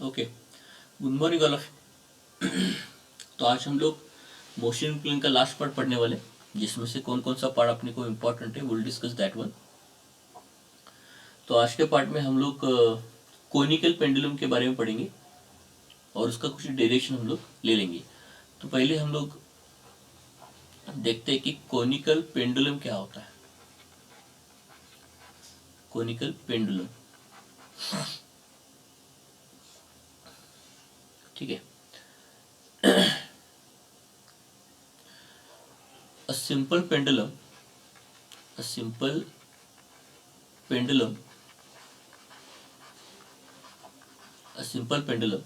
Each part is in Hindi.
Okay, good morning all of. तो आज हम लोग मोशन प्लेन का लास्ट पार्ट पढ़ने वाले, जिसमें से कौन कौन सा पार्ट अपने को इम्पोर्टेंट है, विल डिस्कस दैट वन। तो आज के पार्ट में हम लोग कोनिकल पेंडुलम के बारे में पढ़ेंगे और उसका कुछ डायरेक्शन हम लोग ले लेंगे। तो पहले हम लोग देखते हैं कि कोनिकल पेंडुलम क्या होता है। कोनिकल पेंडुलम, ठीक है। A simple pendulum, a simple pendulum, a simple pendulum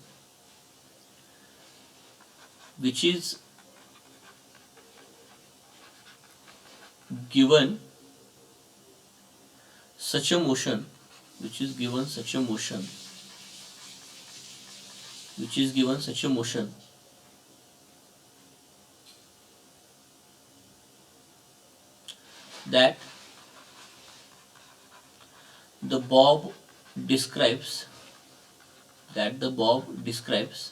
which is given such a motion, which is given such a motion, which is given such a motion that the bob describes, that the bob describes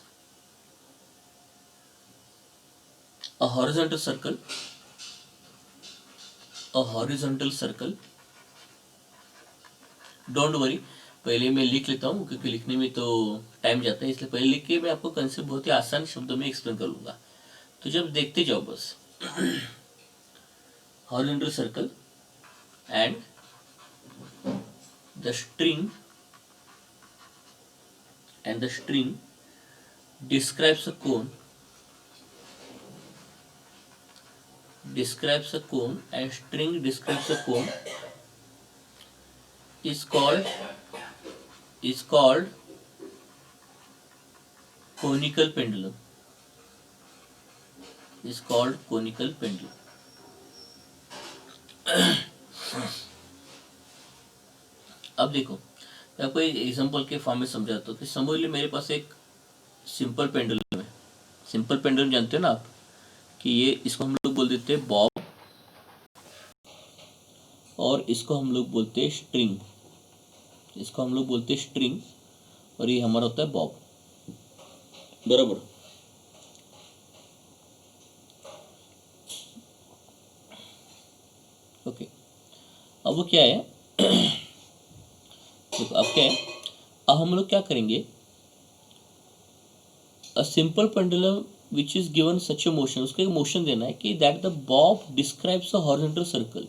a horizontal circle, a horizontal circle. Don't worry, पहले मैं लिख लेता हूँ क्योंकि लिखने में तो टाइम जाता है, इसलिए पहले लिख के मैं आपको कंसेप्ट बहुत ही आसान शब्दों में एक्सप्लेन करूँगा, तो जब देखते जाओ बस। horizontal circle and the string describes a cone, describes a cone, and string describes a cone is called conical pendulum, is called conical pendulum. अब देखो, मैं आपको एक एग्जांपल के फॉर्म में समझाता हूँ कि समझ लो मेरे पास एक सिंपल पेंडुलम है। सिंपल पेंडुलम जानते हो ना आप, कि ये इसको हम लोग बोल देते हैं बॉब और इसको हम लोग बोलते हैं स्ट्रिंग, इसको हम लोग बोलते हैं स्ट्रिंग और ये हमारा होता है बॉब, बराबर। ओके, अब वो क्या है, देखो अब क्या है, अब हम लोग क्या करेंगे, a simple pendulum which is given such a motion, उसका एक मोशन देना है कि that the bob describes a horizontal circle.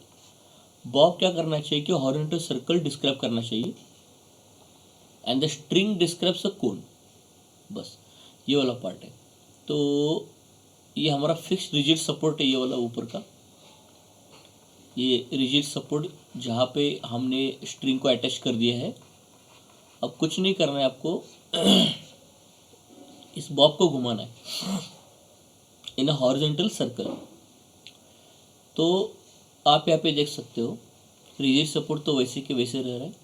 Bob क्या करना चाहिए कि हॉरिजॉन्टल सर्कल डिस्क्राइब करना चाहिए, and the string describes a cone, बस ये वाला पार्ट है। तो ये हमारा फिक्स रिजिड सपोर्ट है, ये वाला ऊपर का, ये रिजिड सपोर्ट जहाँ पे हमने स्ट्रिंग को अटैच कर दिया है। अब कुछ नहीं करना है आपको, इस बॉब को घुमाना है इन अ हॉरिजॉन्टल सर्कल। तो आप यहाँ पे देख सकते हो रिजिड सपोर्ट तो वैसे के वैसे रह रहा है।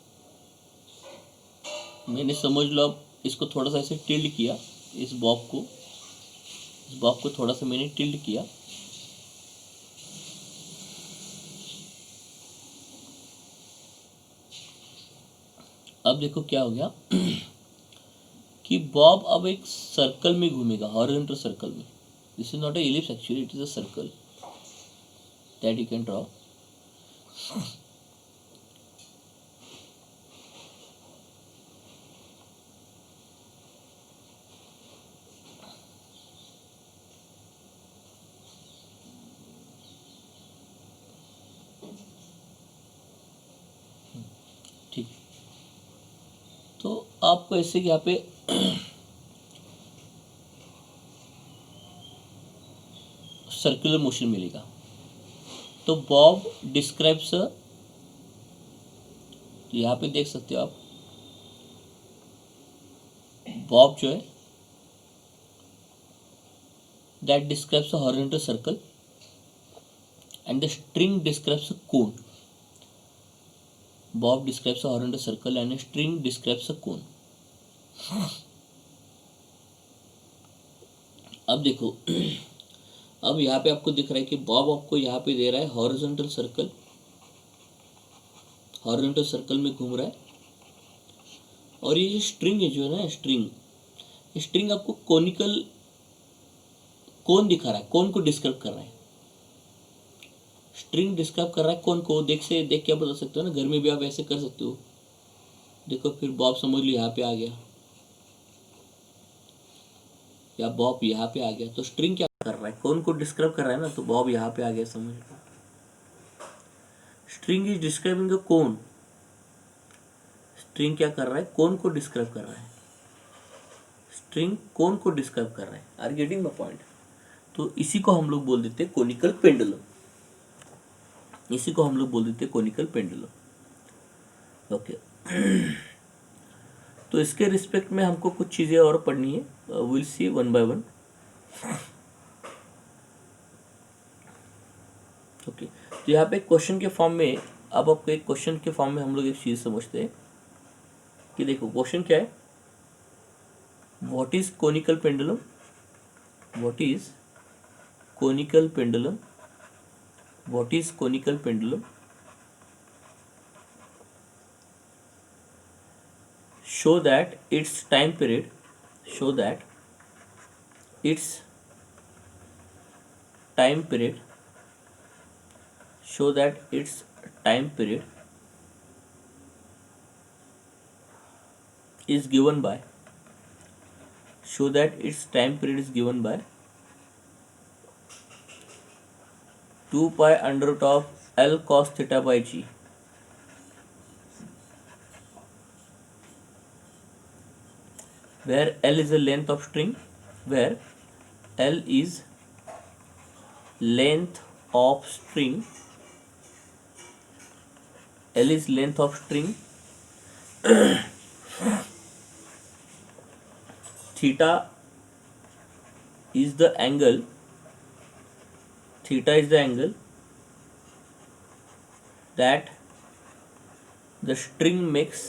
मैंने समझ लो अब इसको थोड़ा सा ऐसे टिल्ड किया, इस बॉब को थोड़ा सा मैंने टिल्ड किया, अब देखो क्या हो गया कि बॉब अब एक सर्कल में घूमेगा, हॉरिजॉन्टल सर्कल में। This is not a ellipse actually, it is a circle that you can draw. ठीक, तो आपको ऐसे यहाँ पे सर्कुलर मोशन मिलेगा। तो बॉब डिस्क्राइब्स, यहाँ पे देख सकते हो आप, बॉब जो है that describes a horizontal circle and the string describes a cone. Bob describes a horizontal circle and string describes a cone. अब देखो, अब यहाँ पे आपको दिख रहा है कि बॉब आपको यहाँ पे दे रहा है हॉरिजॉन्टल सर्कल, हॉरिजॉन्टल सर्कल में घूम रहा है, और ये जो स्ट्रिंग है जो है ना, स्ट्रिंग स्ट्रिंग आपको कोनिकल कौन दिखा रहा है, कौन को डिस्क्राइब कर रहा है, स्ट्रिंग डिस्क्राइब कर रहा है कौन को। देख क्या बता सकते हो ना, घर में भी आप ऐसे कर सकते हो। देखो फिर बॉब समझ लो यहाँ पे आ गया, या बॉब यहाँ पे आ गया, तो स्ट्रिंग क्या कर रहा है, कौन को डिस्क्राइब कर रहा है ना, तो बॉब यहाँ पे आ गया, समझ लो। स्ट्रिंग इज डिस्क्राइबिंग द कौन, स्ट्रिंग क्या कर रहा है, कौन को डिस्क्राइब कर रहा है, स्ट्रिंग कौन को डिस्क्राइब कर रहा है। Are getting the point. तो इसी को हम लोग बोल देते हैं कोनिकल पेंडुलम, इसी को हम लोग बोल देते हैं कोनिकल पेंडुलम। ओके तो इसके रिस्पेक्ट में हमको कुछ चीज़ें और पढ़नी है, will see one by one. Okay तो यहाँ पे क्वेश्चन के फॉर्म में, अब आपको एक क्वेश्चन के फॉर्म में हम लोग एक चीज़ समझते हैं कि देखो क्वेश्चन क्या है, what is conical pendulum, what is conical pendulum, what is conical pendulum, show that its time period, show that its time period, show that its time period is given by, show that its time period is given by 2 pi under root of L cos theta by g, where L is the length of string, where L is length of string, L is length of string, theta is the angle, theta is the angle that the string makes,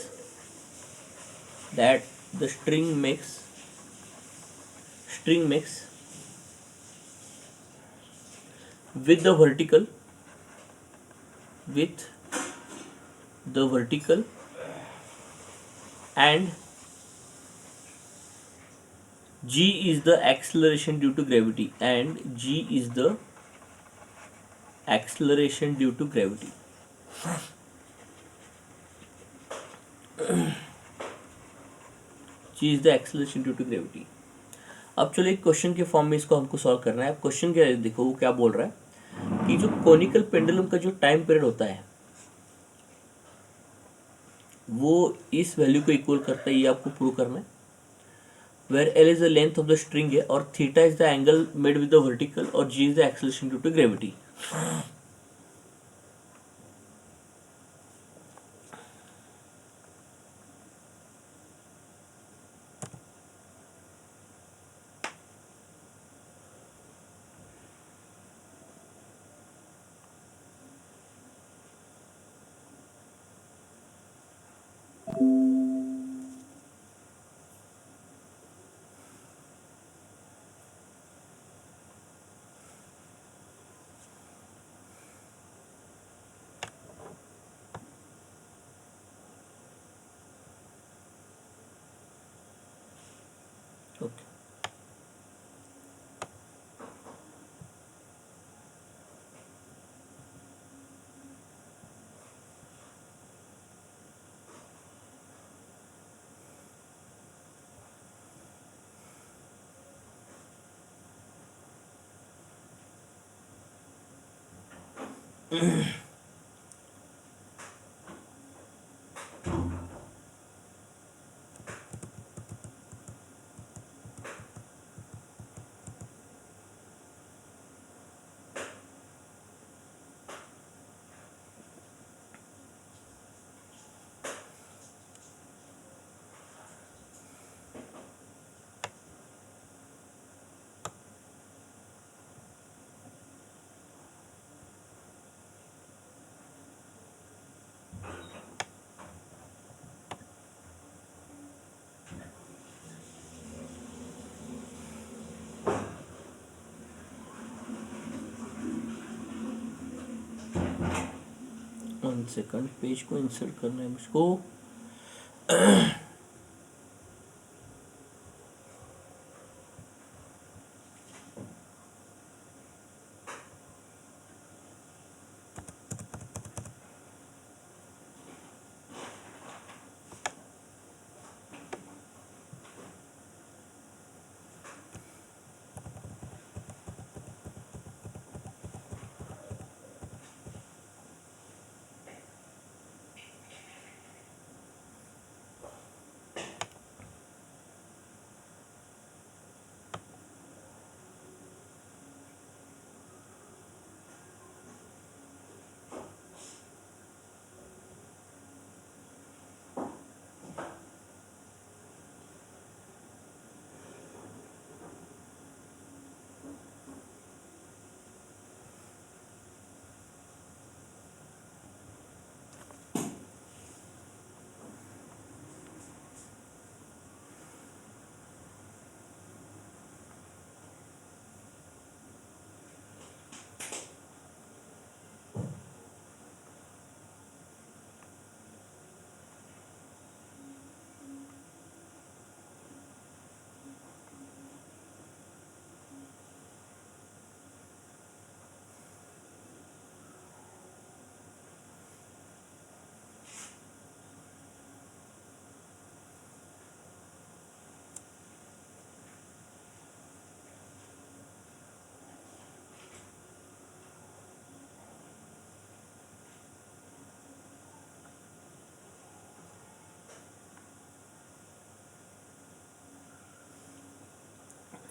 that the string makes with the vertical, with the vertical, and g is the acceleration due to gravity, and g is the acceleration due to gravity. g is the acceleration due to gravity. अब चलो एक क्वेश्चन के फॉर्म में इसको हमको सॉल्व करना है। अब क्वेश्चन क्या है, देखो वो क्या बोल रहा है कि जो कोनिकल पेंडुलम का जो टाइम पीरियड होता है वो इस वैल्यू को इक्वल करता है, ये आपको प्रूव करना है। Where l is the length of the string है, और theta is the angle made with the vertical, और g is the acceleration due to gravity. Okay one second, page को इंसर्ट करना है मुझको।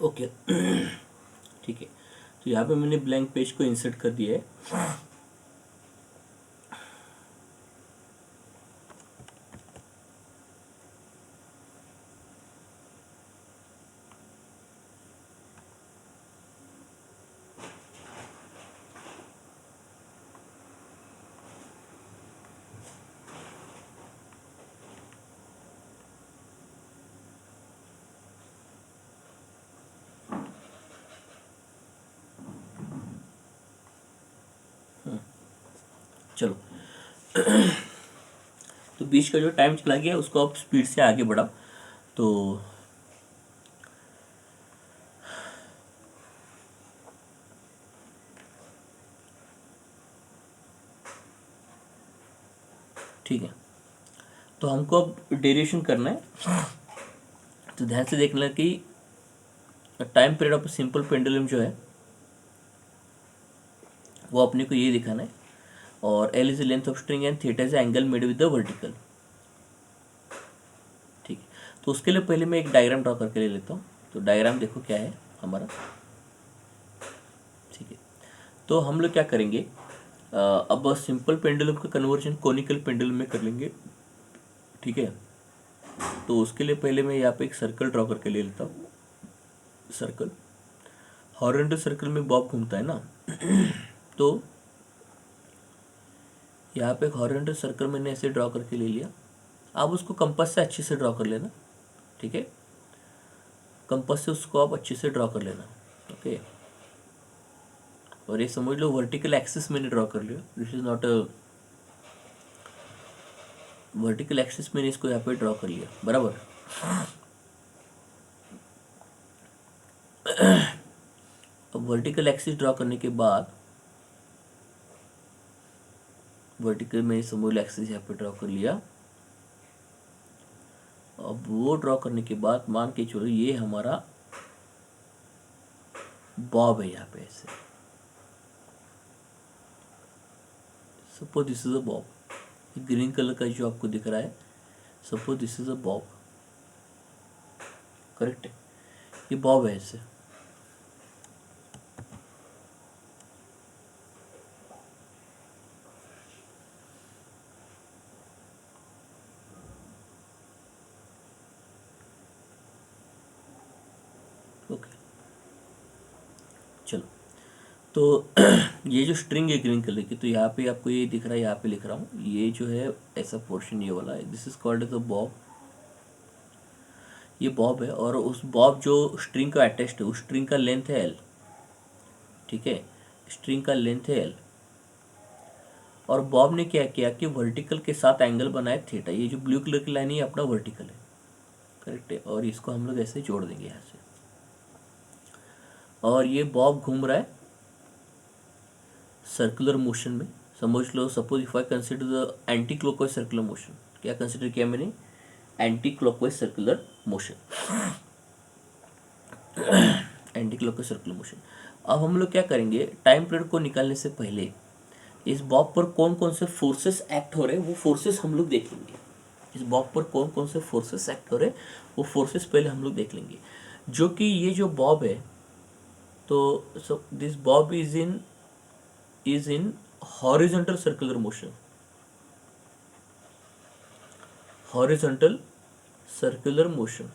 ओके ठीक है, तो यहाँ पे मैंने ब्लैंक पेज को इंसर्ट कर दिया है। चलो तो बीच का जो टाइम चला गया उसको आप स्पीड से आगे बढ़ाओ। तो ठीक है, तो हमको अब डेरिवेशन करना है। तो ध्यान से देखना कि time period of simple pendulum जो है वो अपने को ये दिखाना है, और L is the length of string and theta is angle made with the vertical. ठीक है, तो उसके लिए पहले मैं एक डायग्राम ड्रॉ करके ले लेता हूँ। तो डायग्राम देखो क्या है हमारा। ठीक है, तो हम लोग क्या करेंगे, अब सिंपल पेंडुलम का कन्वर्जन कोनिकल पेंडुलम में कर लेंगे। ठीक है, तो उसके लिए पहले मैं यहाँ पे एक सर्कल ड्रॉ करके ले लेता हूँ। सर्कल, हॉरिजॉन्टल सर्कल में बॉब घूमता है ना तो यहाँ पे एक हॉरिजॉन्टल सर्कल मैंने ऐसे ड्रॉ करके ले लिया। आप उसको कंपास से अच्छे से ड्रॉ कर लेना। ठीक है, कंपास से उसको आप अच्छे से ड्रॉ कर लेना। ओके, और ये समझ लो वर्टिकल एक्सिस मैंने ड्रॉ कर लिया। This is not a vertical axis, मैंने इसको यहाँ पे ड्रॉ कर लिया बराबर। अब वर्टिकल एक्सिस ड्रॉ करने के बाद वर्टिकल में समूल एक्सिस यहाँ पे ड्रॉ कर लिया। अब वो ड्रॉ करने के बाद मान के चलो ये हमारा बॉब है यहाँ पे ऐसे। Suppose this is a Bob, green colour का जो आपको दिख रहा है, suppose this is a Bob. Correct है, ये बॉब है ऐसे। ओके चलो, तो ये जो स्ट्रिंग है ग्रीन कलर की, तो यहाँ पे आपको ये दिख रहा है, यहाँ पे लिख रहा हूँ, ये जो है ऐसा पोर्शन ये वाला है, this is called as a bob. ये बॉब है, और उस बॉब जो स्ट्रिंग का अटैच्ड है उस स्ट्रिंग का लेंथ है एल। ठीक है, स्ट्रिंग का लेंथ है एल, और बॉब ने क्या किया कि वर्टिकल के साथ एंगल बनाया थीटा। ये जो ब्लू कलर की लाइन है अपना वर्टिकल है। करेक्ट है, और इसको हम लोग ऐसे जोड़ देंगे यहाँ से, और ये बॉब घूम रहा है सर्कुलर मोशन में। समझ लो, suppose if I consider the anti clockwise circular motion. क्या कंसिडर किया मैंने? Anti clockwise circular motion. Anti clockwise circular motion. अब हम लोग क्या करेंगे, टाइम पीरियड को निकालने से पहले इस बॉब पर कौन कौन से फोर्सेस एक्ट हो रहे हैं वो फोर्सेस हम लोग देख लेंगे। इस बॉब पर कौन कौन से फोर्सेस एक्ट हो रहे हैं वो फोर्सेस पहले हम लोग देख लेंगे। जो कि ये जो बॉब है, तो so this Bob is in horizontal circular motion. Horizontal circular motion,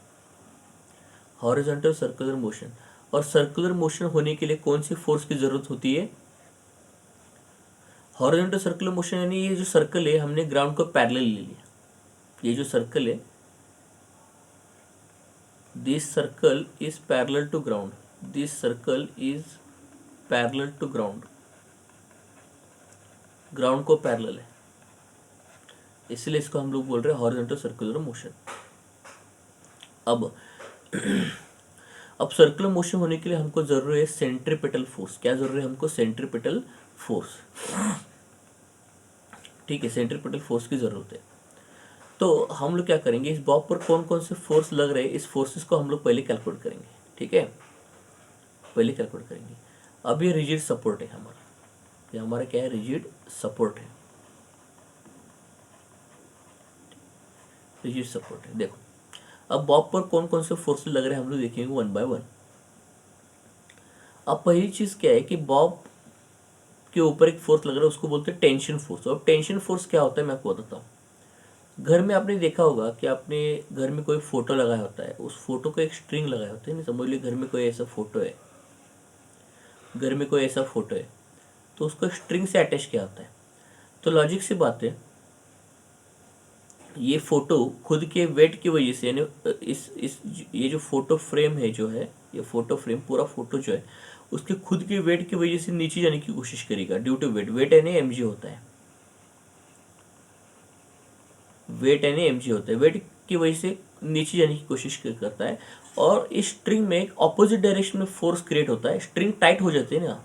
horizontal circular motion. और सर्कुलर मोशन होने के लिए कौन सी फोर्स की जरूरत होती है? हॉरिजॉन्टल सर्कुलर मोशन, यानी ये जो सर्कल है हमने ग्राउंड को पैरेलल ले लिया। ये जो सर्कल है, this circle is parallel to ground, this circle is parallel to ground, ground को पैरेलल है, इसलिए इसको हम लोग बोल रहे हैं हॉरिजॉन्टल सर्कुलर मोशन। अब अब सर्कुलर मोशन होने के लिए हमको जरूरत है सेंट्रीपिटल फोर्स। क्या जरूरत है हमको? Centripetal force. ठीक है, सेंट्रीपिटल फोर्स की जरूरत है। तो हम लोग क्या करेंगे, इस बॉब पर कौन कौन से फोर्स लग रहे हैं इस फोर्सेस को हम लोग पहले कैलकुलेट करेंगे। ठीक है, पहले कैलकुलेट करेंगे। अब ये रिजिड सपोर्ट है हमारा, ये हमारा क्या है? रिजिड सपोर्ट है, रिजिड सपोर्ट है। देखो, अब बॉब पर कौन कौन से फोर्स लग रहे हैं हम लोग देखेंगे वन बाय वन। अब पहली चीज़ क्या है कि बॉब के ऊपर एक फोर्स लग रहा है, उसको बोलते हैं टेंशन फोर्स। अब टेंशन फोर्स क्या होता है मैं आपको बताता हूँ। घर में आपने देखा होगा कि आपने घर में कोई फोटो लगाया होता है, उस फोटो को एक स्ट्रिंग लगाया होता है। नहीं, समझ लीजिए घर में कोई ऐसा फोटो है, घर में कोई ऐसा फोटो है, तो उसको स्ट्रिंग से अटैच किया होता है। तो लॉजिक से बात है, ये फोटो खुद के वेट की वजह से, यानी इस ये जो फोटो फ्रेम है जो है, ये फोटो फ्रेम पूरा फोटो जो है उसके खुद के वेट की वजह से नीचे जाने की कोशिश करेगा। ड्यू टू वेट, वेट यानी एमजी होता है, वेट यानी एमजी होता है, वेट की वजह से नीचे जाने की कोशिश करता है। और इस स्ट्रिंग में एक ऑपोजिट डायरेक्शन में फोर्स क्रिएट होता है। स्ट्रिंग टाइट हो जाती है ना,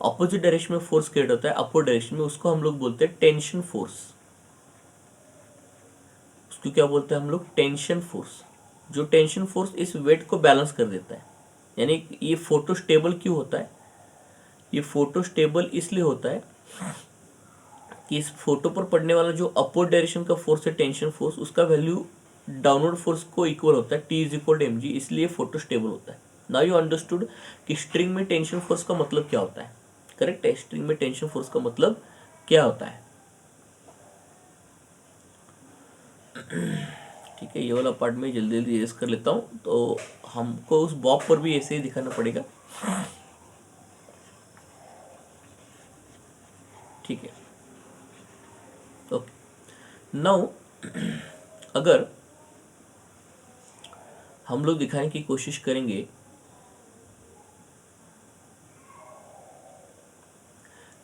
ऑपोजिट डायरेक्शन में फोर्स क्रिएट होता है अपवर्ड डायरेक्शन में, उसको हम लोग बोलते हैं टेंशन फोर्स। उसको क्या बोलते हैं हम लोग? Tension force. जो टेंशन फोर्स इस वेट को बैलेंस कर देता है। यानी ये फोटो स्टेबल क्यों होता है? ये फोटो स्टेबल इसलिए होता है कि इस फोटो पर पड़ने वाला जो अपवर्ड डायरेक्शन का फोर्स है टेंशन फोर्स, उसका वैल्यू डाउनवर्ड फोर्स को इक्वल होता है, T is equal to M G, इसलिए फोटो स्टेबल होता है। नाउ यू अंडरस्टूड कि स्ट्रिंग में टेंशन फोर्स का मतलब क्या होता है। करेक्ट है, स्ट्रिंग में टेंशन फोर्स का मतलब क्या होता है। ठीक है, ये वाला पार्ट में जल्दी जल्दी रेस कर लेता हूँ, तो हमको उस बॉब पर भी ऐसे ही दिखाना पड़ेगा। ठीक है, ओके। नाउ अगर हम लोग दिखाने की कोशिश करेंगे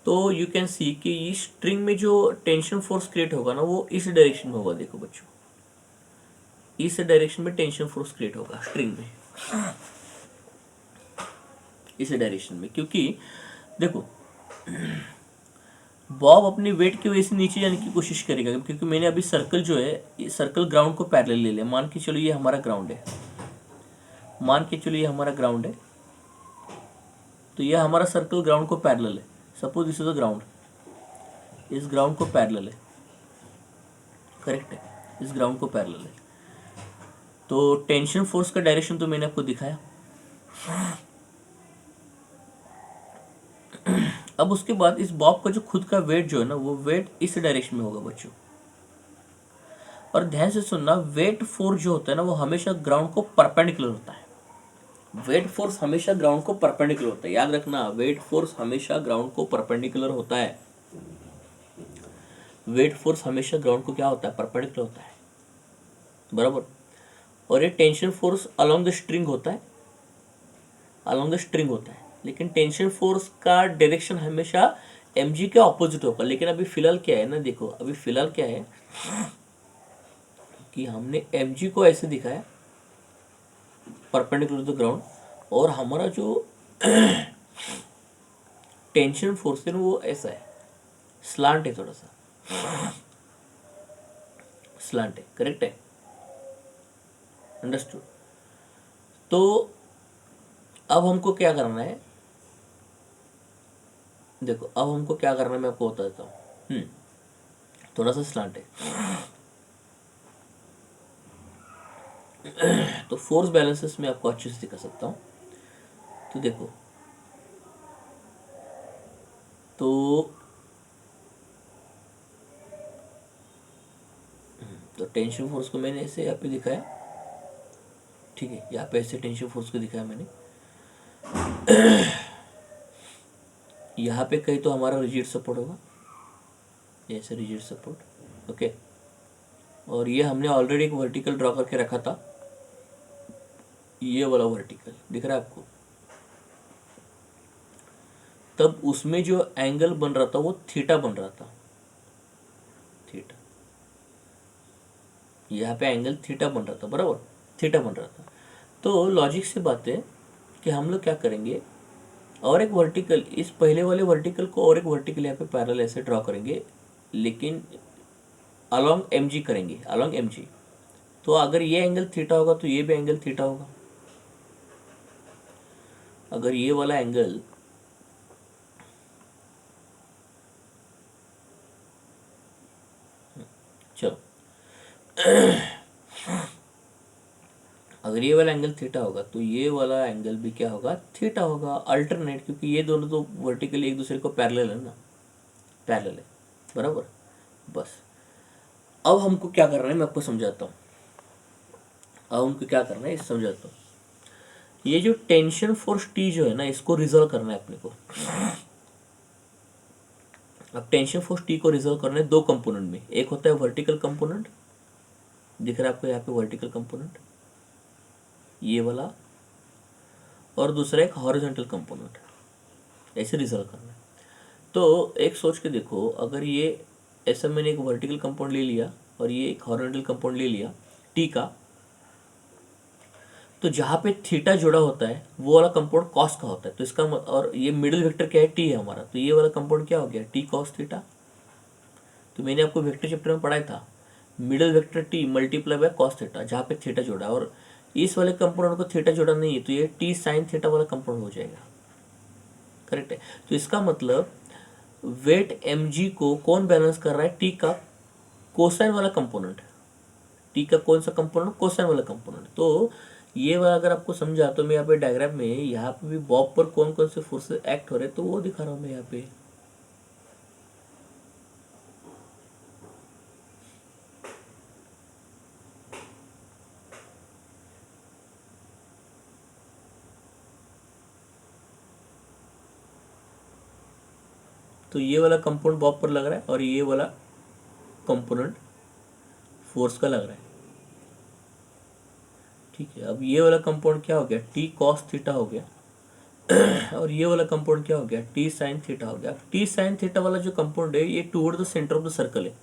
तो यू कैन सी कि इस स्ट्रिंग में जो टेंशन फोर्स क्रिएट होगा ना, वो इस डायरेक्शन में होगा। देखो बच्चों, इस डायरेक्शन में टेंशन फोर्स क्रिएट होगा स्ट्रिंग में, इस डायरेक्शन में। क्योंकि देखो, बॉब अपनी वेट की वजह से नीचे जाने की कोशिश करेगा, क्योंकि मैंने अभी सर्कल जो है, ये सर्कल ग्राउंड को पैरेलल ले लिया। मान के चलो ये हमारा ग्राउंड है, मान के चलो ये हमारा ग्राउंड है, तो ये हमारा सर्कल ग्राउंड को पैरेलल है। Suppose this is the ground, इस ग्राउंड को पैरेलल है। करेक्ट है, इस ग्राउंड को पैरेलल है। तो टेंशन फोर्स का डायरेक्शन तो मैंने आपको दिखाया। अब उसके बाद इस बॉब का जो खुद का वेट जो है ना, वो वेट इस डायरेक्शन में होगा बच्चों। और ध्यान से सुनना, वेट फोर्स जो होता है ना, वो हमेशा ग्राउंड को परपेंडिकुलर होता है। वेट फोर्स हमेशा ग्राउंड को परपेंडिकुलर होता है, याद रखना, वेट फोर्स हमेशा ग्राउंड को परपेंडिकुलर होता है। वेट फोर्स हमेशा ग्राउंड को क्या होता है? परपेंडिकुलर होता है, बराबर। और ये tension force along the string होता है, अलोंग द स्ट्रिंग होता है। लेकिन टेंशन फोर्स का डायरेक्शन हमेशा mg के ऑपोजिट होगा। लेकिन अभी फिलहाल क्या है ना, देखो अभी फिलहाल क्या है कि हमने mg को ऐसे दिखाया परपेंडिकुलर टू द ग्राउंड, और हमारा जो टेंशन फोर्स है ना, वो ऐसा है, स्लांट है, थोड़ा सा स्लांट है। करेक्ट है, अंडरस्टूड। तो अब हमको क्या करना है, देखो अब हमको क्या करना है मैं आपको बता देता हूँ। थोड़ा सा स्लांट है, तो फोर्स बैलेंसेस में आपको अच्छे से दिखा सकता हूँ। तो देखो, तो टेंशन फोर्स को मैंने ऐसे यहाँ पे दिखाया। ठीक है, यहाँ पे ऐसे टेंशन फोर्स को दिखाया मैंने। यहाँ पे कहीं तो हमारा रिजिड सपोर्ट होगा, ऐसे रिजिड सपोर्ट। ओके, और ये हमने ऑलरेडी एक वर्टिकल ड्रॉ करके रखा था, ये वाला वर्टिकल दिख रहा है आपको। तब उसमें जो एंगल बन रहा था वो थीटा बन रहा था, थीटा। यहाँ पे एंगल थीटा बन रहा था, बराबर, थीटा बन रहा था। तो लॉजिक से बात है कि हम लोग क्या करेंगे, और एक वर्टिकल, इस पहले वाले वर्टिकल को और एक वर्टिकल यहाँ पे पैरेलल ऐसे ड्रॉ करेंगे, लेकिन अलोंग एम जी करेंगे, अलोंग एम जी। तो अगर ये एंगल थीटा होगा तो ये भी एंगल थीटा होगा। अगर ये वाला एंगल चलो अगर ये वाला एंगल थीटा होगा तो ये वाला एंगल भी क्या होगा, थीटा होगा, अल्टरनेट, क्योंकि ये दोनों तो वर्टिकली एक दूसरे को पैरेलल है ना, पैरेलल है, बराबर। बस अब हमको क्या करना है मैं आपको समझाता हूँ, अब हमको क्या करना है इस समझाता हूँ। ये जो टेंशन फोर्स टी जो है ना, इसको रिजोल्व करना है अपने को। अब टेंशन फोर्स टी को रिजोल्व करना है दो कंपोनेंट में, एक होता है वर्टिकल कंपोनेंट, दिख रहा है आपको यहाँ पे वर्टिकल कंपोनेंट ये वाला, और दूसरा एक हॉरिजॉन्टल कंपोनेंट, ऐसे रिजोल्व करना है। तो एक सोच के देखो, अगर ये ऐसा मैंने एक वर्टिकल कंपाउंड ले लिया और ये एक हॉरिजॉन्टल कंपाउंड ले लिया टी का, तो जहाँ पे थीटा जुड़ा होता है वो वाला कंपाउंड कॉस का होता है, तो इसका और ये मिडिल वेक्टर क्या है, टी है हमारा, तो ये वाला कंपाउंड क्या हो गया, टी कॉस थीटा। तो मैंने आपको वेक्टर चैप्टर में पढ़ाया था, middle vector T multiply by cos theta, जहाँ पे थीटा जुड़ा है, और इस वाले कंपाउंड को थीटा जुड़ा नहीं है, तो ये टी साइन थीटा वाला कंपाउंड हो जाएगा, करेक्ट है। तो इसका मतलब वेट mg को कौन बैलेंस कर रहा है, टी का कोसाइन वाला कंपोनेंट, टी का कौन सा कंपोनेंट, कोसाइन वाला कंपोनेंट। तो ये वाला अगर आपको समझा तो मैं यहाँ पे डायग्राम में यहाँ पे भी बॉब पर कौन कौन से फोर्सेस एक्ट हो रहे हैं तो वो दिखा रहा हूँ मैं यहाँ पे। तो ये वाला कंपोनेंट बॉब पर लग रहा है और ये वाला कंपोनेंट फोर्स का लग रहा है, ठीक है। अब ये वाला कंपाउंड क्या हो गया, टी कॉस थीटा हो गया, और ये वाला कंपाउंड क्या हो गया, टी साइन थीटा हो गया। टी साइन थीटा वाला जो कंपाउंड है ये toward the centre of the circle है,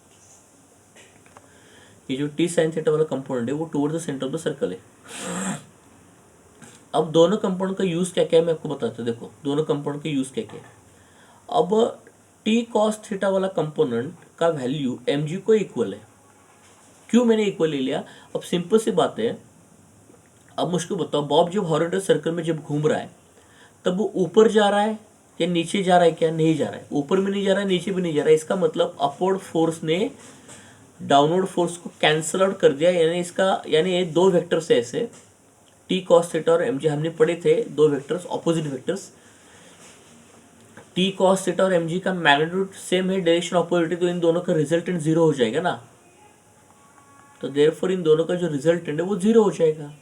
ये जो टी साइन थीटा वाला कंपाउंड है वो toward the centre of the circle है। अब दोनों कंपाउंड का यूज क्या क्या है मैं आपको बताता हूँ, देखो दोनों कंपाउंड का यूज क्या क्या है। अब टी कॉस थीटा वाला कंपोनेंट का वैल्यू mg को इक्वल है, क्यों मैंने इक्वल ले लिया, अब सिंपल सी बात है। अब मुझको बताओ, बॉब जब हॉरिजॉन्टल सर्कल में जब घूम रहा है तब वो ऊपर जा रहा है या नीचे जा रहा है, क्या नहीं जा रहा है, ऊपर भी नहीं जा रहा है नीचे भी नहीं जा रहा है, इसका मतलब अपवर्ड फोर्स ने डाउनवर्ड फोर्स को कैंसल आउट कर दिया, यानी इसका यानी ये दो वेक्टर्स है ऐसे, टी कॉस थीटा और mg हमने पढ़े थे, दो vectors opposite vectors, T cos theta और mg का मैग्नीट्यूड सेम है, डायरेक्शन ऑपोजिट है, तो इन दोनों का रिजल्टेंट जीरो हो जाएगा ना, तो देयरफॉर इन दोनों का जो रिजल्टेंट है वो जीरो हो जाएगा,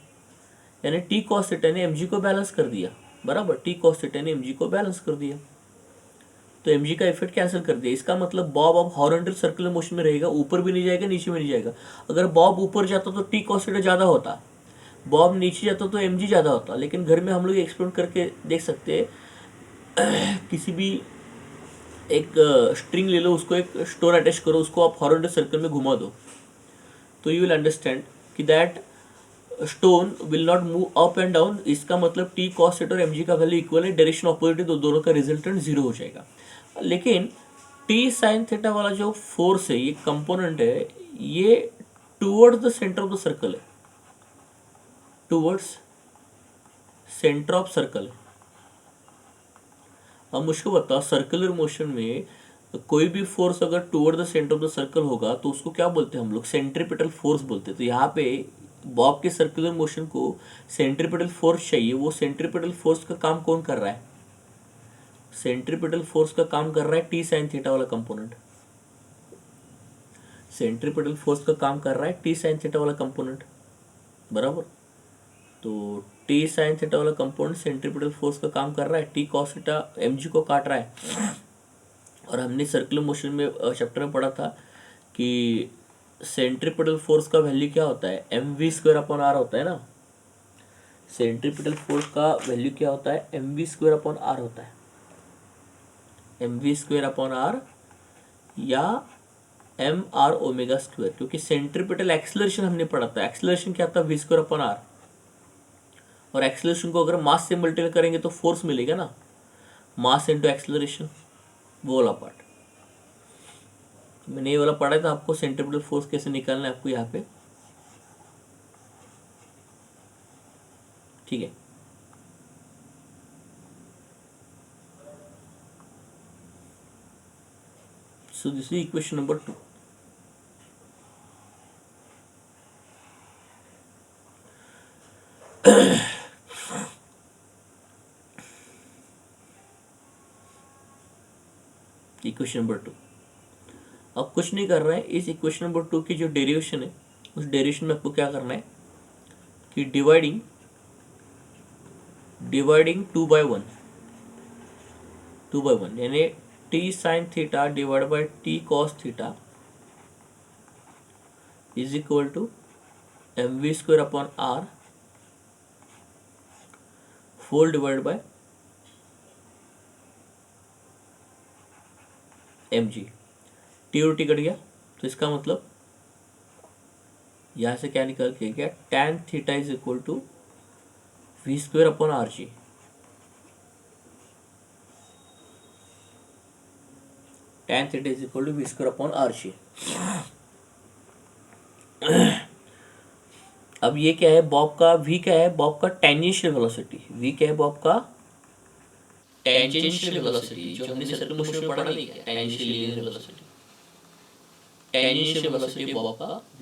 यानी टी कॉस थीटा ने mg को बैलेंस कर दिया, बराबर, टी कॉस थीटा ने mg को बैलेंस कर दिया, तो mg का इफेक्ट कैंसिल कर दिया। इसका मतलब बॉब अब हॉरिजॉन्टल सर्कुलर मोशन में रहेगा, ऊपर भी नहीं जाएगा नीचे भी नहीं जाएगा। अगर बॉब ऊपर जाता तो टी कॉस थीटा ज़्यादा होता, बॉब नीचे जाता तो mg ज़्यादा होता, लेकिन घर में हम लोग एक्सपेरिमेंट करके देख सकते हैं, किसी भी एक स्ट्रिंग ले लो, उसको एक स्टोन अटैच करो, उसको आप हॉरिजॉन्टल सर्कल में घुमा दो, तो यू विल अंडरस्टैंड कि that stone will not move up and down, इसका मतलब टी कॉस थीटा और mg का वैल्यू इक्वल है, डायरेक्शन ऑपोजिट है, तो दोनों का रिजल्टेंट जीरो हो जाएगा। लेकिन टी साइन थीटा वाला जो फोर्स है, ये कंपोनेंट है, ये towards the centre of the circle है, टुवर्ड्स सेंटर ऑफ सर्कल है। अब मुझको बताओ, सर्कुलर मोशन में कोई भी फोर्स अगर toward the centre of the circle होगा तो उसको क्या बोलते हैं हम लोग, सेंट्रीपिटल फोर्स बोलते हैं। तो यहाँ पे बॉब के सर्कुलर मोशन को सेंट्रीपिटल फोर्स चाहिए, वो सेंट्रीपिटल फोर्स का काम कौन कर रहा है, सेंट्रीपिटल फोर्स का काम कर रहा है टी साइन थीटा वाला कंपोनेंट, सेंट्रीपिटल फोर्स का काम कर रहा है टी साइन थीटा वाला कंपोनेंट, बराबर। तो टी साइन थीटा वाला कंपोनेंट सेंट्रीपिटल फोर्स का काम कर रहा है, टी कॉस थीटा mg को काट रहा है। और हमने सर्कुलर मोशन में चैप्टर में पढ़ा था कि सेंट्रीपिटल फोर्स का वैल्यू क्या होता है, mv² होता है ना, सेंट्रीपिटल फोर्स का वैल्यू क्या होता है, mv² होता है, mv² या mr⍵², क्योंकि सेंट्रीपिटल एक्सेलरेशन हमने पढ़ा था, एक्सेलरेशन क्या था, v²r, और एक्सेलरेशन को अगर मास से मल्टीप्लाई करेंगे तो फोर्स मिलेगा ना, मास इनटू एक्सेलरेशन, वो वाला पार्ट मैंने ये वाला पढ़ा था आपको, सेंट्रीपिटल फोर्स कैसे निकालना है आपको यहाँ पे, ठीक है। सो this is equation number 2। Equation number 2 अब कुछ नहीं कर रहा है, इस इक्वेशन नंबर 2 की जो डेरिवेशन है उस डेरिवेशन में आपको क्या करना है कि डिवाइडिंग 2/1 यानी t sin theta divide by t cos theta is equal to mv² upon r full divide by mg। T और टी कट गया तो इसका मतलब यहाँ से क्या निकल के गया tan theta is equal to v² upon R ji. tan theta is equal to v² upon R G. अब ये क्या है बॉब का v क्या है बॉब का टेंजेंशियल वेलोसिटी। v क्या है बॉब का टेंजेंशियल वेलोसिटी, जो हमने सर्कुलर मोशन में पढ़ा नहीं क्या tangential linear velocity. Tangential velocity Bob का v,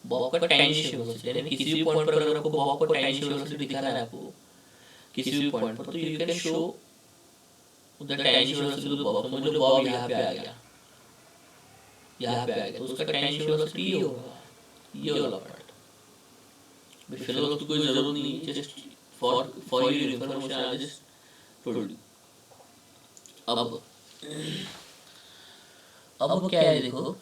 बॉब का टेंजेंशियल वेलोसिटी यानी किसी भी पॉइंट पर अगर आपको बॉब का टेंजेंशियल वेलोसिटी दिखाना है आपको किसी भी पॉइंट पर, तो you can show the tangential velocity of Bob. समझ लो बॉब यहाँ पे आ गया, यहाँ पे आ गया तो उसका टेंजेंशियल वेलोसिटी ये होगा, ये वाला पार्ट। बट फिलहाल तो कोई जरूरत नहीं, just for your information I just told you. अब क्या है देखो,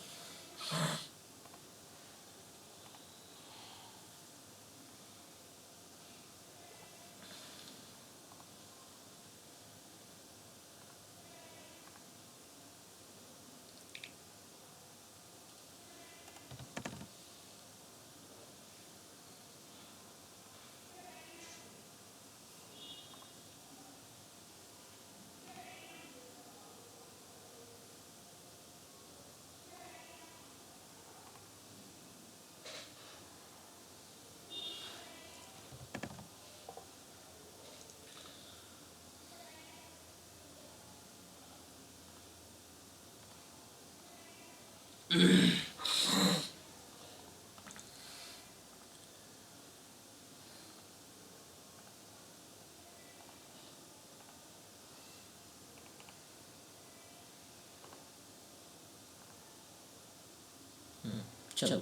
चलो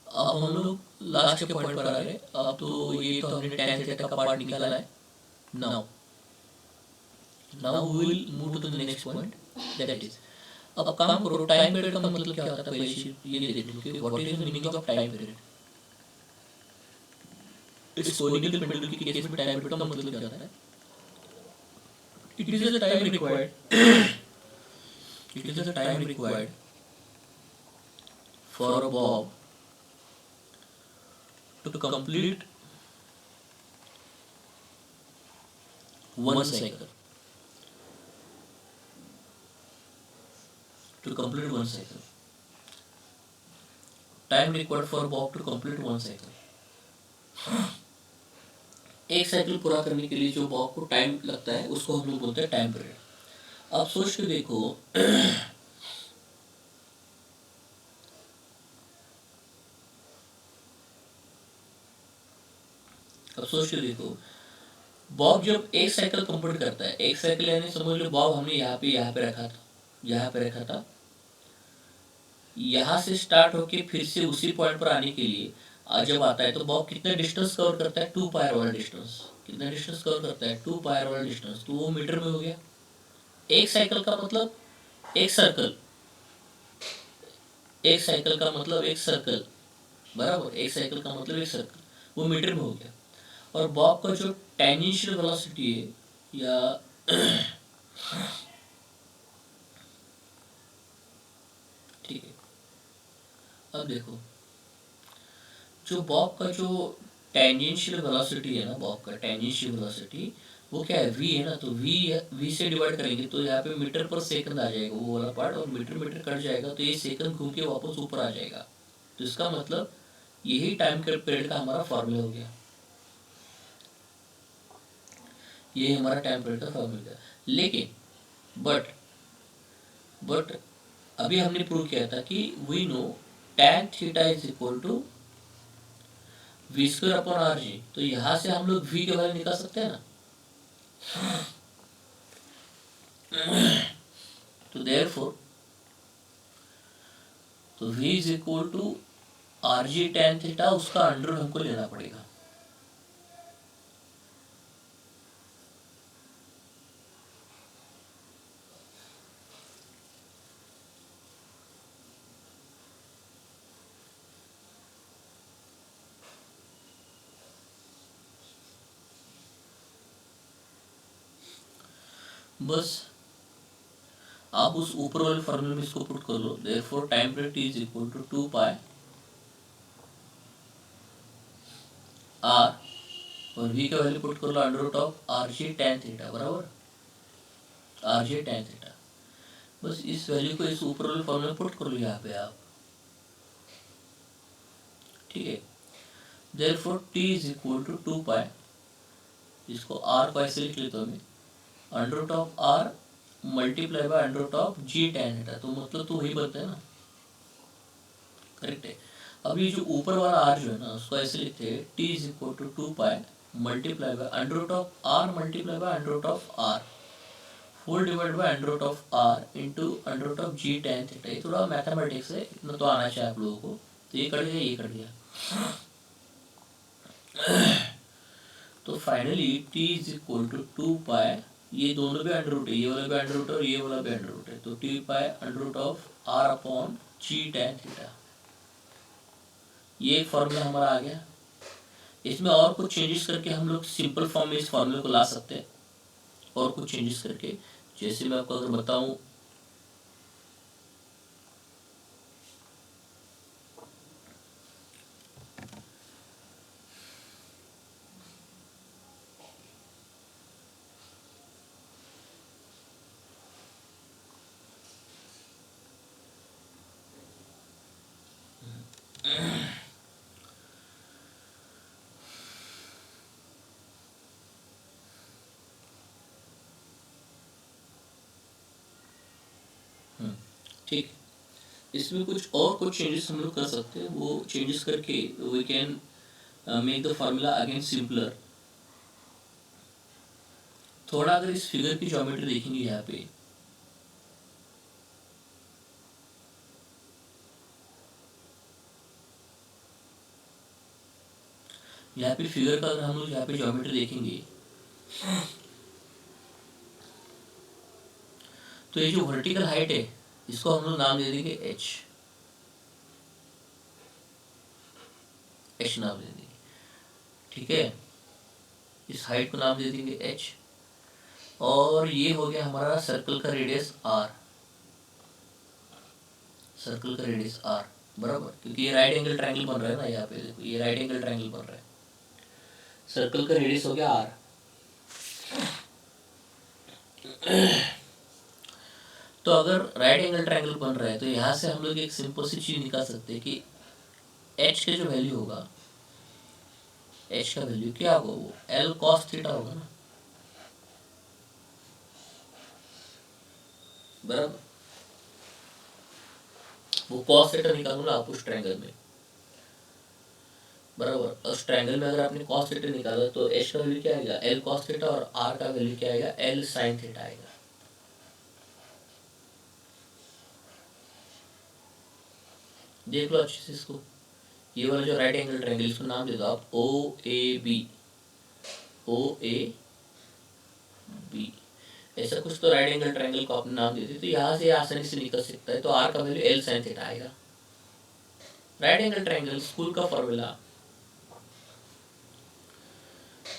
अब हम लोग लास्ट के पॉइंट पर आ गए। अब तो ये तो हमने tan थीटा का पार्ट निकाला है। Now we will move to the next point, that is अब काम करो टाइम पीरियड का मतलब क्या होता है पहले ये देख लो कि what is the meaning of time period. इस कोनिकल पेंडुलम के केस में टाइम पीरियड का मतलब क्या होता है, it is the time required for a bob to complete one cycle. Time required for bob to complete one cycle. एक साइकिल पूरा करने के लिए जो बॉब को टाइम लगता है उसको हम लोग बोलते हैं टाइम पीरियड। आप सोच के देखो बॉब जब एक साइकिल कंप्लीट करता है, एक साइकिल यानी समझ लो बॉब हमने यहाँ पे रखा था, यहाँ से स्टार्ट होके फिर से उसी पॉइंट पर आने के लिए जब आता है तो बॉब कितना डिस्टेंस कवर करता है 2 पाई वाला डिस्टेंस। कितना डिस्टेंस कवर करता है 2 पाई वाला डिस्टेंस, तो वो मीटर में हो गया। एक साइकिल का मतलब एक सर्कल, बराबर, एक साइकिल का मतलब एक सर्कल, वो मीटर में हो गया। और बॉब का जो टेंजेंशियल वेलोसिटी है या ठीक है, अब देखो जो बॉब का जो टेंजेंशियल वेलोसिटी है ना, बॉब का टेंजेंशियल वेलोसिटी वो क्या है v है ना, तो v से डिवाइड करेंगे तो यहाँ पे मीटर पर सेकंड आ जाएगा वो वाला पार्ट, और मीटर कट जाएगा तो ये सेकंड घूम के वापस ऊपर आ जाएगा। तो इसका मतलब यही टाइम पीरियड का हमारा फॉर्मूला हो गया, ये हमारा टाइम पीरियड का फॉर्मूला। लेकिन बट अभी हमने प्रूव किया था कि we know tan theta is equal to V square upon R G. तो यहां से हम लोग v के वैल्यू निकाल सकते हैं ना। तो देयरफॉर तो v is equal to R ji tan theta, उसका अंडर हमको लेना पड़ेगा। बस आप उस ऊपर वाले फॉर्मूले में इसको पुट कर लो। Therefore time period t is equal to 2 pi r और v का वैल्यू पुट कर लो under root of r ji tan theta बराबर आर जी tan थीटा। बस इस वैल्यू को इस ऊपर वाले फॉर्मूले में पुट कर लो यहाँ पे आप, ठीक है। Therefore t is equal to 2 pi, इसको r को ऐसे लिख लेता हूँ मैं, under root of r multiply by under root of G tan theta. तो मतलब तो वही बनता है ना, करेक्ट है। अब ये जो ऊपर वाला r जो है ना उसको ऐसे लिखते हैं t is equal to 2 pi multiply by under root of r multiply by under root of r full divide by under root of r into under root of G tan theta. ये थोड़ा मैथमेटिक्स है, इतना तो आना चाहिए आप लोगों को। तो ये कट गया, ये कट गया। तो finally t is equal to 2 pi, ये दोनों भी अंडर रूट है, ये वाला भी अंडर रूट है और ये वाला भी अंडर रूट है। तो t pi under root of r upon G tan theta, ये एक फॉर्मूला हमारा आ गया। इसमें और कुछ चेंजेस करके हम लोग सिंपल फॉर्म में इस फॉर्मूले को ला सकते हैं, और कुछ चेंजेस करके। जैसे मैं आपको अगर बताऊं, ठीक, इसमें कुछ चेंजेस हम लोग कर सकते हैं। वो चेंजेस करके we can make the formula again simpler. थोड़ा अगर इस फिगर की ज्योमेट्री देखेंगे यहाँ पे, यहाँ पे फिगर का अगर हम लोग यहाँ पे ज्योमेट्री देखेंगे तो ये जो वर्टिकल हाइट है इसको हम लोग नाम दे देंगे h, h नाम दे देंगे, ठीक है। इस हाइट को नाम दे देंगे h। और ये हो गया हमारा सर्कल का रेडियस r, सर्कल का रेडियस r बराबर, क्योंकि ये राइट एंगल ट्रायंगल बन रहा है ना। यहाँ पे देखो ये राइट एंगल ट्रायंगल बन रहा है, सर्कल का रेडियस हो गया r। तो अगर राइट एंगल ट्रायंगल बन रहा है तो यहाँ से हम लोग एक सिंपल सी चीज निकाल सकते हैं कि h का जो वैल्यू होगा, h का वैल्यू क्या होगा, वो l cos थीटा होगा ना बराबर। वो cos थीटा निकालूंगा आप उस ट्रायंगल में बराबर। उस ट्रायंगल में अगर आपने cos थीटा निकाला तो h का वैल्यू क्या आएगा, l cos थीटा, और r का वैल्यू क्या आएगा, l sin थीटा आएगा। देख लो अच्छे से इसको। ये वाला जो राइट एंगल ट्रायंगल, इसको नाम दे दो आप ओ A B, O A B, ऐसा कुछ तो राइट एंगल ट्रायंगल को आपने नाम दे दिया। तो यहाँ से आसानी से निकल सकता है। तो आर का वैल्यू एल साइन थीटा आएगा। राइट एंगल ट्रायंगल स्कूल का फॉर्मूला,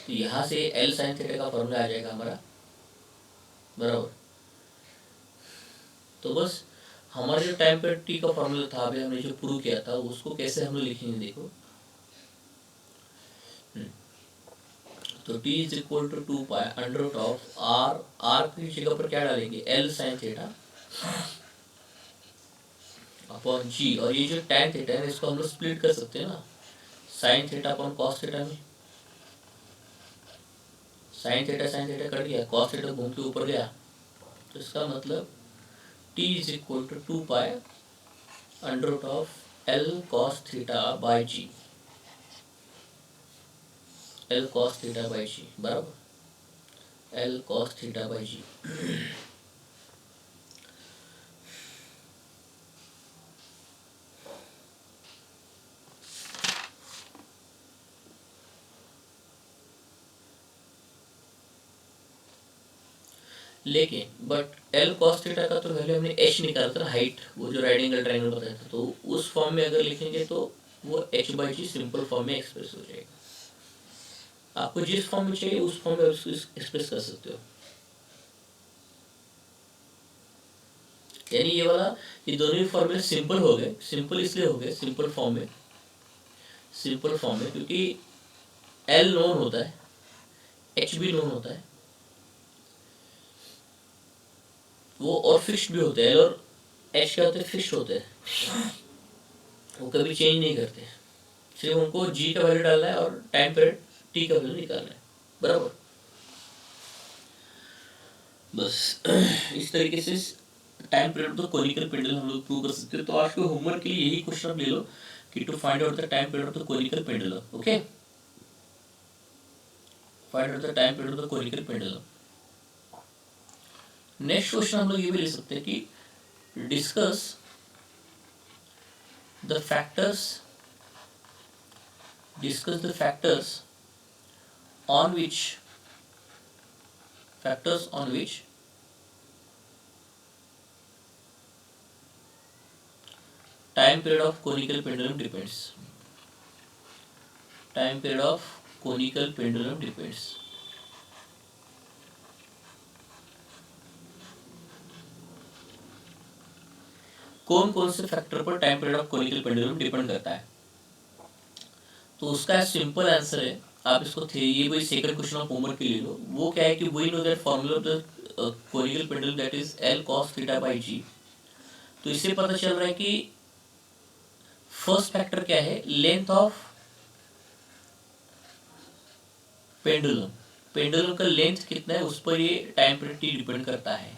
तो यहाँ से एल साइन थीटा का फॉर्मूला आ जाएगा हमारा बराबर। तो बस हमारा जो टाइम पर टी का फॉर्मूला था, अभी हमने जो प्रूव किया था, उसको कैसे हम लोग लिखेंगे देखो। तो t is equal to 2 pi under root of r की जगह पर क्या डालेंगे, l sine theta upon g, और ये जो tan थीटा है इसको हम लोग स्प्लिट कर सकते हैं ना, sine theta upon cos theta में। साइन थीटा कट गया, कॉस थीटा घूम के ऊपर गया। तो इसका मतलब t is equal to 2 pi under root of L cos theta by g, L cos theta by g बराबर, L cos theta by g। लेकिन बट एल कॉस थीटा का तो वैल्यू हमने एच निकाला था, हाइट, वो जो राइट एंगल ट्रायंगल बताया था, तो उस फॉर्म में अगर लिखेंगे तो वो H by G simple form में एक्सप्रेस हो जाएगा। आपको जिस फॉर्म में चाहिए उस फॉर्म में उसको एक्सप्रेस कर सकते हो। यानी ये वाला, ये दोनों ही फॉर्मूले सिंपल हो गए। सिंपल इसलिए हो गए सिंपल फॉर्म में, सिंपल फॉर्म में क्योंकि एल नोन होता है, एच भी नोन होता है, वो और फिक्स्ड भी होते हैं। एल और एच क्या होते हैं, फिक्स्ड होते हैं, वो कभी चेंज नहीं करते। सिर्फ उनको जी का वैल्यू डालना है और टाइम पीरियड टी का वैल्यू निकालना है, बराबर। बस इस तरीके से टाइम पीरियड तो कोनिकल पेंडुलम हम लोग प्रूव कर सकते हैं। तो आज के होमवर्क के लिए यही क्वेश्चन आप ले लो कि to find out the time period of the conical pendulum. Okay, find out the time period of the conical pendulum. Next question हम लोग ये भी ले सकते हैं कि discuss the factors, discuss the on which factors on which time period of conical pendulum depends, time period of conical pendulum depends। कौन कौन से फैक्टर पर time period of conical pendulum depend करता है? तो उसका सिंपल आंसर है, आप इसको ये वही सेकंड क्वेश्चन ऑफ होमवर्क के लिए लो। वो क्या है कि we know that formula of the conical pendulum that is l cos theta by g. तो इससे पता चल रहा है कि फर्स्ट फैक्टर क्या है, लेंथ ऑफ पेंडुलम, पेंडुलम का लेंथ कितना है उस पर ये टाइम पीरियड टी डिपेंड करता है।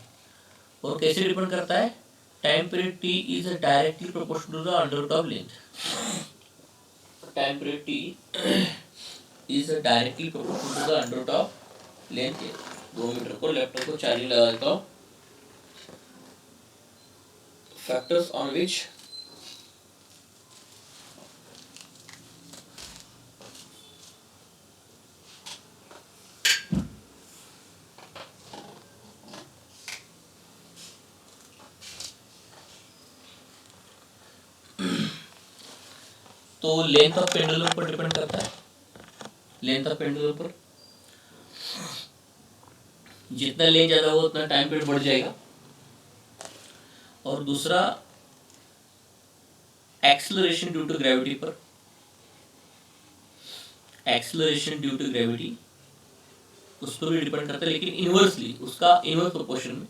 और कैसे डिपेंड करता है, time period T is directly proportional to the under root of length. Time period T is directly proportional to the under root of length. 2 metre को लेफ्ट को 4 लगा देता हूँ। फैक्टर्स ऑन विच तो लेंथ ऑफ पेंडुलम पर डिपेंड करता है, लेंथ ऑफ पेंडुलम पर जितना लेंथ ज्यादा होगा उतना टाइम पीरियड बढ़ जाएगा। और दूसरा एक्सेलरेशन ड्यू टू ग्रेविटी पर, एक्सेलरेशन ड्यू टू ग्रेविटी उस पर भी डिपेंड करता है, लेकिन इनवर्सली, उसका इनवर्स प्रोपोर्शन में,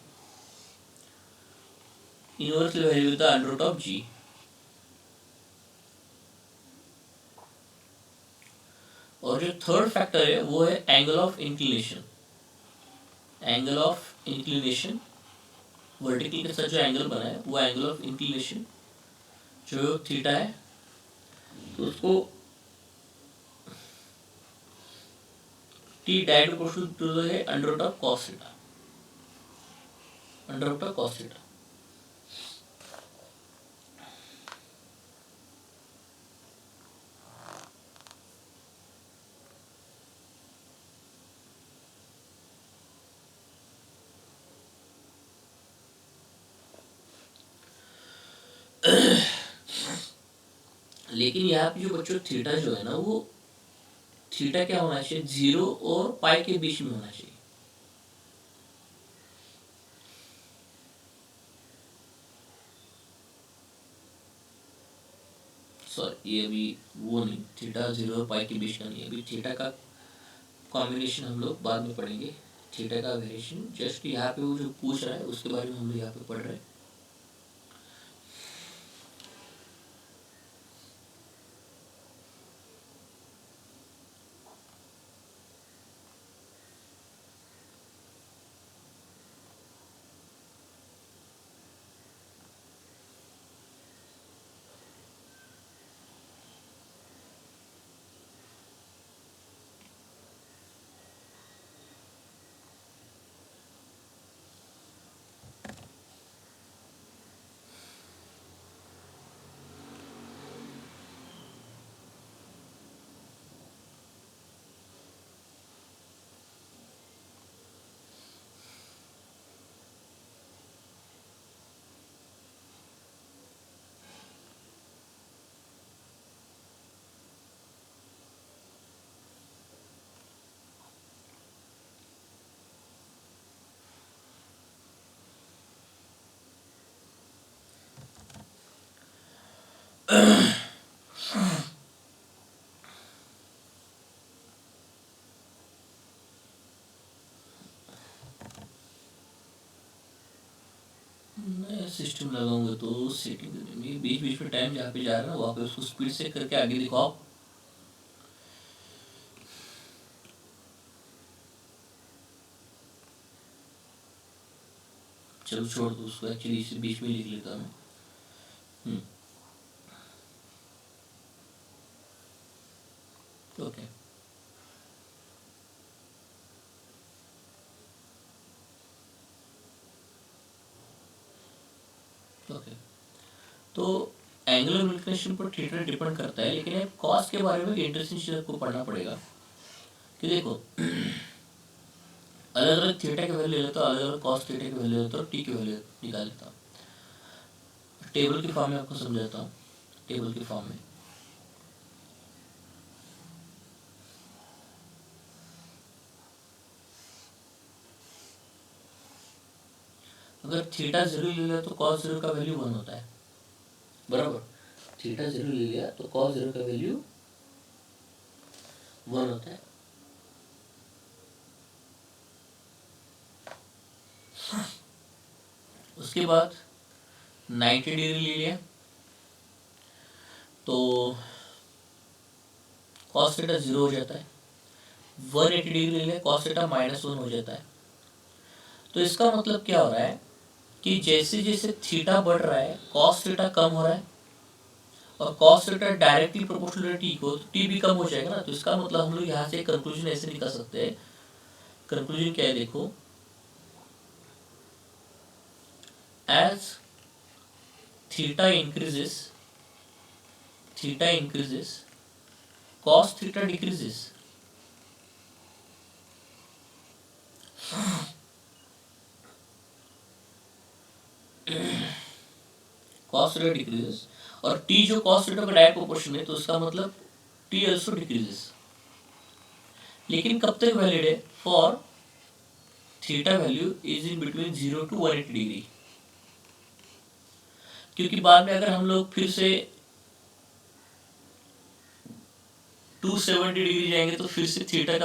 inversely value with the under root of g. और जो थर्ड फैक्टर है वो है angle of inclination, angle of inclination, vertical के साथ जो एंगल बना है वो एंगल ऑफ इंक्लिनेशन जो थीटा है, तो उसको T direct proportional to the है under root of cos theta, under root of cos theta. लेकिन यहाँ पे जो बच्चों थीटा जो है ना, वो थीटा क्या होना चाहिए, 0 और पाई के बीच में होना चाहिए। सॉरी, ये अभी वो नहीं, थीटा 0 और पाई के बीच का नहीं है। अभी थीटा का कॉम्बिनेशन हम लोग बाद में पढ़ेंगे, थीटा का वेरिएशन। जस्ट यहाँ पे वो जो पूछ रहा है उसके बारे में हम लोग यहाँ पे पढ़ रहे हैं। नया सिस्टम लगाऊंगा तो सेटिंग करेंगे, बीच बीच में टाइम जहाँ पे जा रहा है वहाँ पे उसको स्पीड से करके आगे दिखाओ। चलो छोड़ दो उसको, एक्चुअली इसे बीच में लिख लेता हूँ। Okay okay. तो एंगुलर इंक्लिनेशन पर थीटा डिपेंड करता है, लेकिन कॉस के बारे में इंटरेस्टिंग चीज़ आपको पढ़ना पड़ेगा कि देखो अलग अलग थीटा के वैल्यू लेता हूँ, अलग अलग कॉस थीटा के वैल्यू लेता हूँ, टी की वैल्यू निकाल लेता हूँ। टेबल की फॉर्म में आपको समझाता हूँ। टेबल की फॉर्म में अगर थीटा जीरो ले लिया तो कॉस जीरो का वैल्यू 1 होता है, बराबर। थीटा जीरो ले लिया तो कॉस जीरो का वैल्यू 1 होता है। उसके बाद 90 डिग्री ले लिया तो कॉस थीटा 0 हो जाता है। 180 डिग्री ले लिया, कॉस थीटा -1 हो जाता है। तो इसका मतलब क्या हो रहा है कि जैसे जैसे थीटा बढ़ रहा है कॉस थीटा कम हो रहा है, और cos theta directly proportional T को, तो टी भी कम हो जाएगा ना। तो इसका मतलब हम लोग यहाँ से कंक्लूजन ऐसे निकाल सकते हैं। कंक्लूजन क्या है देखो, as theta increases cos theta decreases। cos theta decreases और t जो cos theta का डायरेक्ट प्रोपोर्शन है, तो इसका मतलब t also decreases। लेकिन कब तक वैलिड है? For theta value is in between 0 to 180 degree. क्योंकि बाद में अगर हम लोग फिर से 270 डिग्री जाएंगे तो फिर से थीटा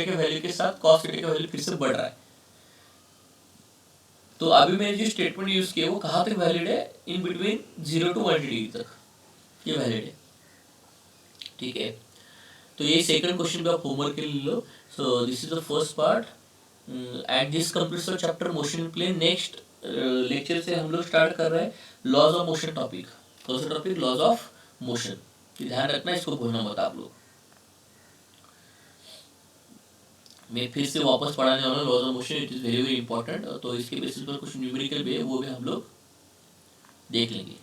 के वैल्यू के साथ कॉस थीटा का वैल्यू फिर से बढ़ रहा है। तो अभी मैंने जो स्टेटमेंट यूज किया वो कहाँ तक वैलिड है? इन बिटवीन 0 to 180 डिग्री तक ये वैलिड है, ठीक है। तो ये सेकंड क्वेश्चन का होमवर्क के लिए लो। So this is the first part and this completes the chapter motion in plane. Next lecture से हम लोग स्टार्ट कर रहे हैं लॉज ऑफ मोशन टॉपिक। कौन सा टॉपिक? Laws of motion. ध्यान रखना, इसको भूलना मत आप लोग। मैं फिर से वापस पढ़ाने वाला laws of motion, it is very very important. तो इसके बेसिस पर कुछ न्यूमेरिकल भी है, वो भी हम लोग देख लेंगे।